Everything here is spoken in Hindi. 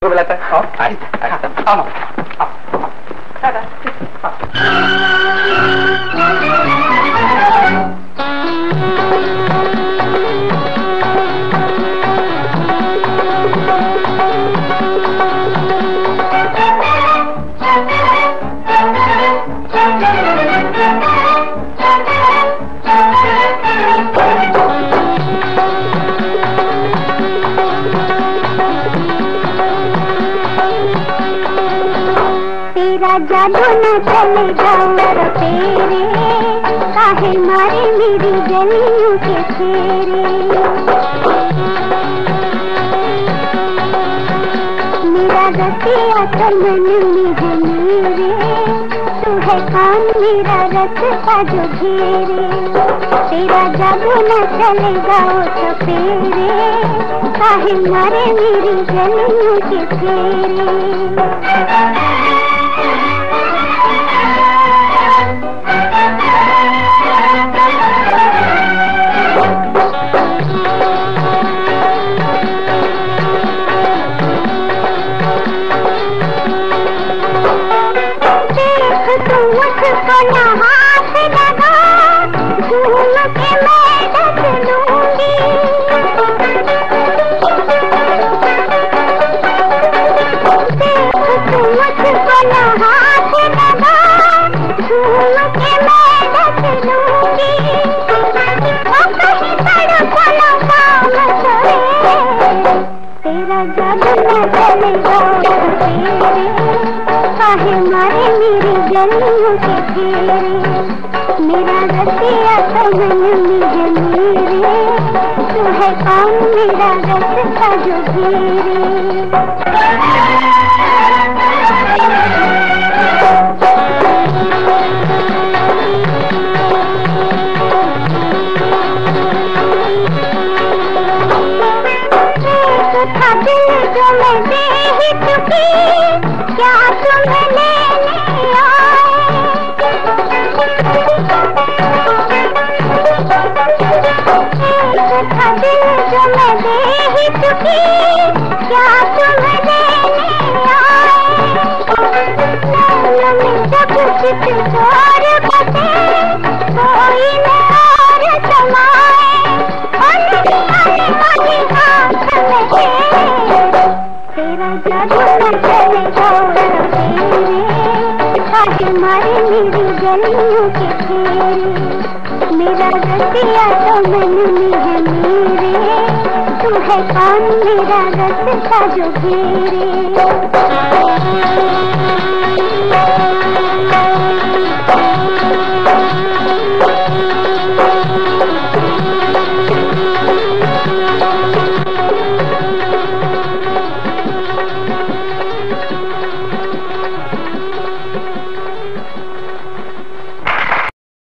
बोलाता तेरा जादू न चलेगा और तेरे काहे मारे मेरी गलियों के फेरे। मेरा रसिया तो मन में है मेरे, तू है कौन मेरा रास्ता जो घेरे। तेरा जादू न चलेगा और तेरे काहे मारे मेरी गलियों के फेरे। मुझको न हाथ लगा, झूम के मैं ढक लूंगी। देख तू मुझको न हाथ लगा, झूम के मैं ढक लूंगी। और कहीं तड़को न काम करे, तेरा जादू न चलेगा तेरे काहे मारे मेरी गलियों के फेरे। मेरा रसिया तो मन में है मेरे, तू है कौन मेरा रास्ता जो घेरे। था दिल जो मैं दे ही चुकी, क्या तुम्हें लेने आए। था दिल जो मैं दे ही चुकी, क्या तुम्हें लेने आए। नैनों में जब कुछ और बचे, कोई न और समाए। तेरा जादू न चलेगा तेरे काहे मारे मेरी गलियों के फेरे। मेरा रसिया तो मन में है मेरे, तू है कौन मेरा रास्ता जो घेरे।